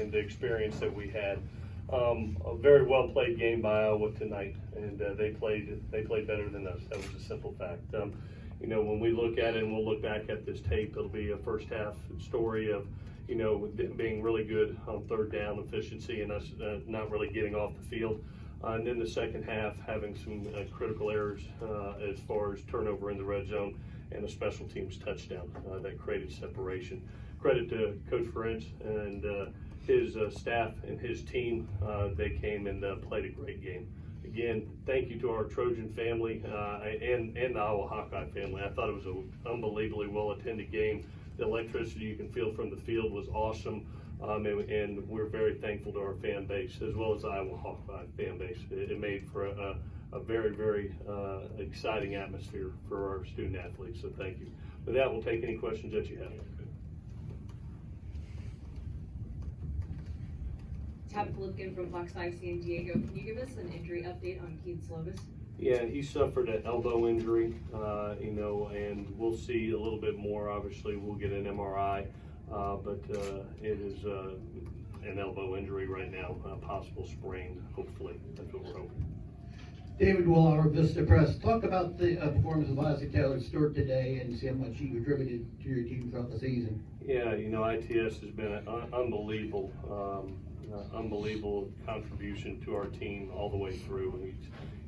and the experience that we had. A very well played game by Iowa tonight, and they played better than us. That was a simple fact. When we look at it and we'll look back at this tape, it'll be a first half story of them being really good on third down efficiency and us not really getting off the field. And then the second half having some critical errors as far as turnover in the red zone and a special teams touchdown that created separation. Credit to Coach Ferenc and his staff and his team. They came and played a great game. Again, thank you to our Trojan family and the Iowa Hawkeye family. I thought it was an unbelievably well-attended game. The electricity you can feel from the field was awesome, and we're very thankful to our fan base as well as the Iowa Hawkeye fan base. It made for a very, very exciting atmosphere for our student athletes, so thank you. With that, we'll take any questions that you have. Tabitha Lipkin from Fox 5 San Diego. Can you give us an injury update on Keith Slovis? Yeah, he suffered an elbow injury, and we'll see a little bit more. Obviously, we'll get an MRI, but it is an elbow injury right now, a possible sprain, hopefully. That's what we're hoping. David Willauer, Vista Press. Talk about the performance of Isaac Taylor Stewart today and see how much he contributed to your team throughout the season. Yeah, ITS has been an unbelievable contribution to our team all the way through.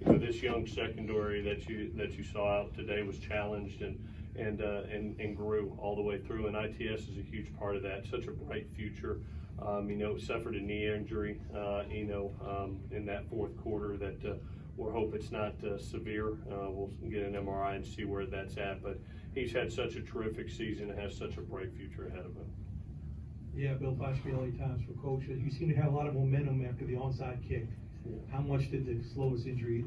This young secondary that you saw out today was challenged and grew all the way through, and ITS is a huge part of that. Such a bright future. Suffered a knee injury, in that fourth quarter that we'll hope it's not severe. We'll get an MRI and see where that's at, but he's had such a terrific season and has such a bright future ahead of him. Yeah, Bill Foskey, LA Times for Coach. You seem to have a lot of momentum after the onside kick. Yeah. How much did the Slovis injury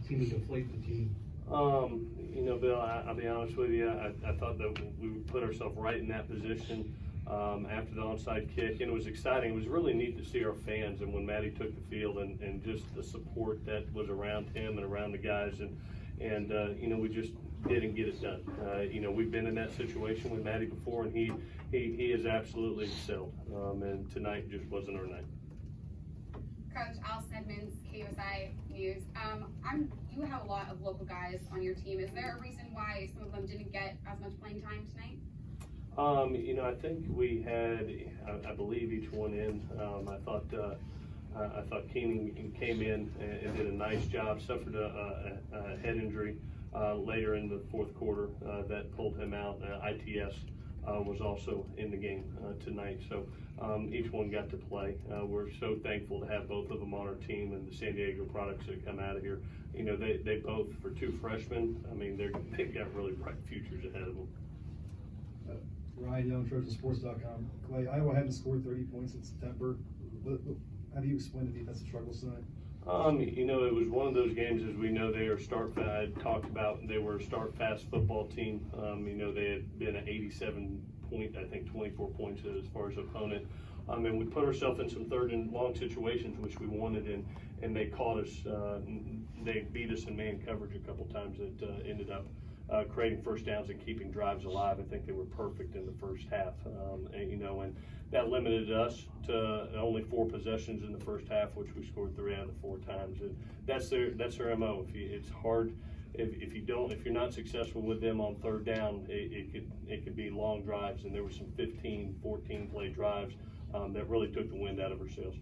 seem to deflate the team? Bill, I'll be honest with you. I thought that we would put ourselves right in that position after the onside kick, and it was exciting. It was really neat to see our fans, and when Matty took the field and just the support that was around him and around the guys, and we just didn't get it done. We've been in that situation with Matty before, and he has absolutely excelled, and tonight just wasn't our night. Coach Al Sedmans, KUSI News. You have a lot of local guys on your team. Is there a reason why some of them didn't get as much playing time tonight? I think we had, I believe each one in. I thought Keenan came in and did a nice job. Suffered a head injury later in the fourth quarter that pulled him out. ITS was also in the game tonight, so each one got to play. We're so thankful to have both of them on our team and the San Diego products that come out of here. They both, for two freshmen, they've got really bright futures ahead of them. Ryan Young, TrojanSports.com. Clay, Iowa hadn't scored 30 points in September. How do you explain the defensive struggles tonight? It was one of those games, as we know, they are I talked about they were a start fast football team. They had been an 87 point, I think 24 points as far as opponent. And we put ourselves in some third and long situations, which we wanted, and they caught us. They beat us in man coverage a couple times that ended up creating first downs and keeping drives alive. I think they were perfect in the first half, and that limited us to only 4 possessions in the first half, which we scored 3 out of the 4 times. And that's their MO. It's hard if you're not successful with them on third down. It could be long drives, and there were some 15, 14 play drives that really took the wind out of our sails.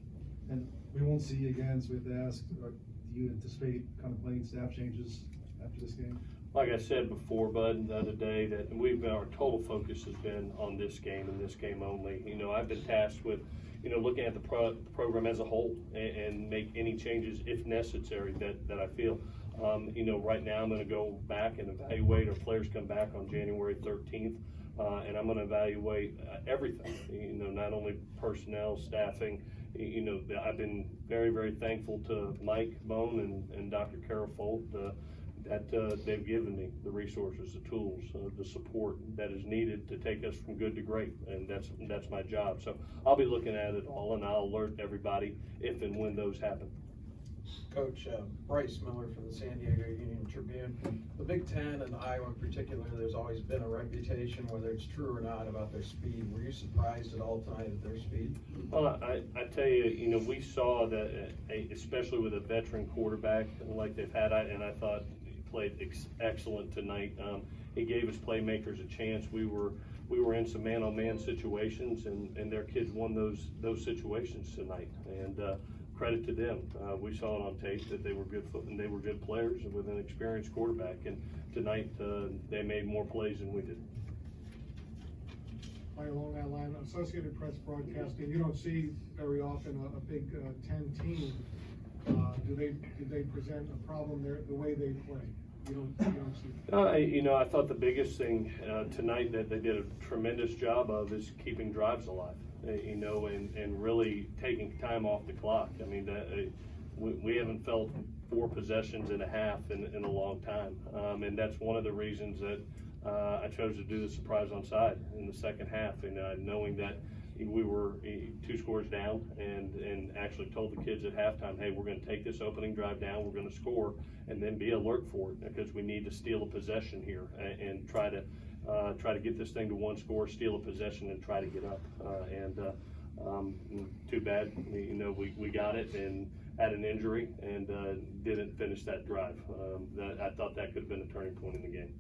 And we won't see you again, so we have to ask: do you anticipate kind of playing staff changes after this game? Like I said before, Bud, the other day, that our total focus has been on this game and this game only. I've been tasked with, looking at the program as a whole and make any changes if necessary that I feel. Right now I'm going to go back and evaluate. Our players come back on January 13th, and I'm going to evaluate everything. Not only personnel, staffing. I've been very, very thankful to Mike Bone and Dr. Carol Folt. That they've given me the resources, the tools, the support that is needed to take us from good to great, and that's my job. So I'll be looking at it all, and I'll alert everybody if and when those happen. Coach, Bryce Miller for the San Diego Union Tribune. The Big Ten and Iowa in particular, there's always been a reputation, whether it's true or not, about their speed. Were you surprised at all tonight at their speed? Well, I tell you, we saw that, especially with a veteran quarterback like they've had, and I thought he played excellent tonight. He gave his playmakers a chance. We were in some man-on-man situations, and their kids won those situations tonight. And credit to them. We saw it on tape that they were good players with an experienced quarterback. And tonight they made more plays than we did. Right along that line, Associated Press broadcasting, you don't see very often a Big Ten team. Do they present a problem there the way they play? You don't see. I thought the biggest thing tonight that they did a tremendous job of is keeping drives alive. And really taking time off the clock. I mean, we haven't felt 4 possessions and a half in a long time, and that's one of the reasons that I chose to do the surprise onside in the second half, and knowing that we were 2 scores down, and actually told the kids at halftime, hey, we're going to take this opening drive down, we're going to score, and then be alert for it, because we need to steal a possession here and try to get this thing to 1 score, steal a possession, and try to get up. Too bad, we got it and had an injury and didn't finish that drive. I thought that could have been a turning point in the game.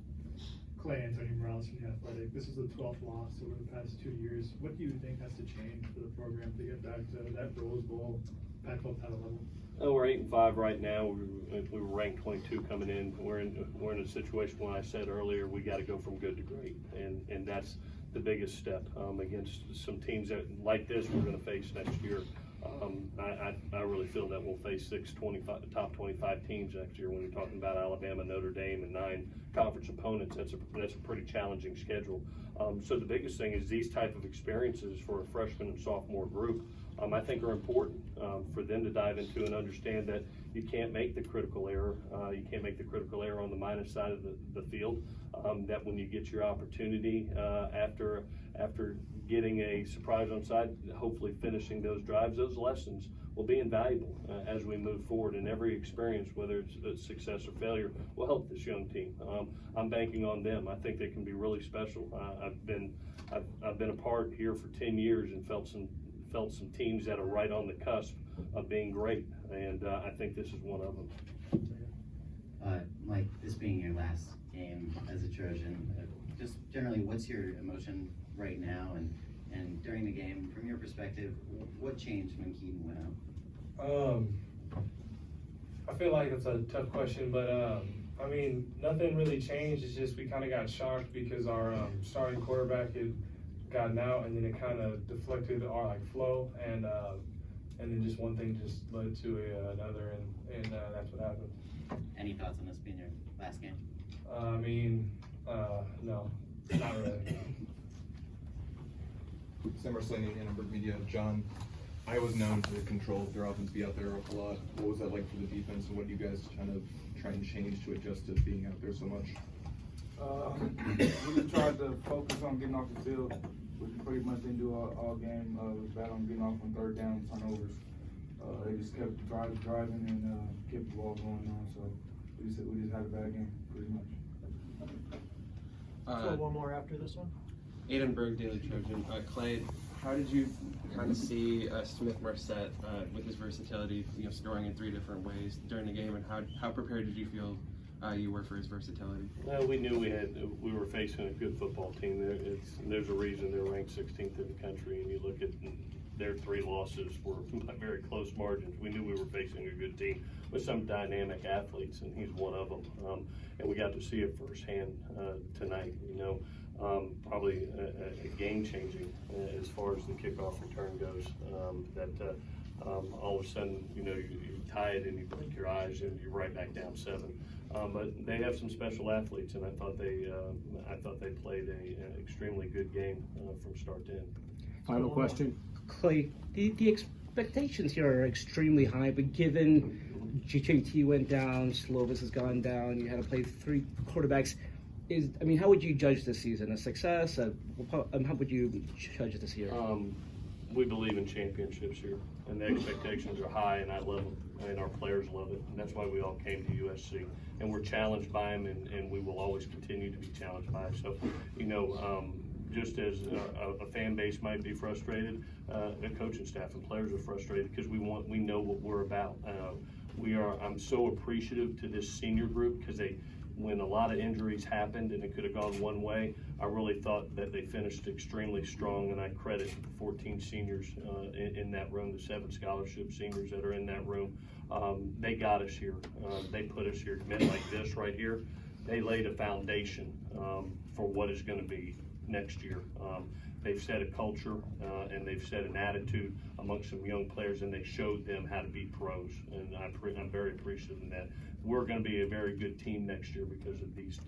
Clay, Anthony Morales from The Athletic. This is the 12th loss over the past 2 years. What do you think has to change for the program to get back to that Rose Bowl Pac-12 title level? We're 8-5 right now. We were ranked 22 coming in. We're in a situation when I said earlier we got to go from good to great, and that's the biggest step against some teams that like this we're going to face next year. I really feel that we'll face 6 top 25 teams next year. When you're talking about Alabama, Notre Dame, and 9 conference opponents, that's a pretty challenging schedule. So the biggest thing is these type of experiences for a freshman and sophomore group, I think are important for them to dive into and understand that you can't make the critical error. You can't make the critical error on the minus side of the field. That when you get your opportunity after getting a surprise onside, hopefully finishing those drives, those lessons will be invaluable as we move forward. And every experience, whether it's a success or failure, will help this young team. I'm banking on them. I think they can be really special. I've been a part here for 10 years and felt some teams that are right on the cusp of being great, and I think this is one of them. Mike, this being your last game as a Trojan, just generally, what's your emotion right now, and during the game, from your perspective, what changed when Keaton went out? I feel like it's a tough question, but I mean, nothing really changed. It's just we kind of got shocked because our starting quarterback had gotten out, and then it kind of deflected our flow, and then just one thing just led to another, and that's what happened. Any thoughts on this being your last game? I mean, no, not really. Sam Arslanian, Annenberg Media. John, I was known to control their offense, be out there a lot. What was that like for the defense, and what do you guys kind of try and change to adjust to being out there so much? We just tried to focus on getting off the field, which we pretty much didn't do all game. We was bad on getting off on 3rd down, turnovers. They just kept driving and kept the ball going on. So we just had a bad game, pretty much. So one more after this one. Aidenberg, Daily Trojan. Clay, how did you kind of see Smith-Marset with his versatility, scoring in 3 different ways during the game, and how prepared did you feel you were for his versatility? We knew we were facing a good football team. There's a reason they're ranked 16th in the country, and you look at their 3 losses were by very close margins. We knew we were facing a good team with some dynamic athletes, and he's one of them. And we got to see it firsthand tonight. Probably a game-changing as far as the kickoff return goes. All of a sudden, you tie it and you blink your eyes and you're right back down 7. But they have some special athletes, and I thought they played an extremely good game from start to end. Final question. Clay, the expectations here are extremely high, but given JT went down, Slovis has gone down, you had to play 3 quarterbacks. How would you judge this season? A success? How would you judge it this year? we believe in championships here, and the expectations are high, and I love them, and our players love it, and that's why we all came to USC. And we're challenged by them, and we will always continue to be challenged by it. So, just as a fan base might be frustrated, the coaching staff and players are frustrated because we know what we're about. I'm so appreciative to this senior group because when a lot of injuries happened and it could have gone one way, I really thought that they finished extremely strong, and I credit the 14 seniors in that room, the 7 scholarship seniors that are in that room. They got us here. They put us here. Men like this right here, they laid a foundation for what is going to be next year. They've set a culture and they've set an attitude amongst some young players, and they showed them how to be pros, and I'm very appreciative of that. We're going to be a very good team next year because of these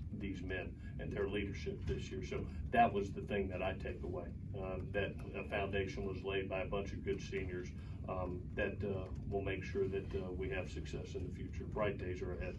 men and their leadership this year. So that was the thing that I take away, that a foundation was laid by a bunch of good seniors that will make sure that we have success in the future. Bright days are ahead.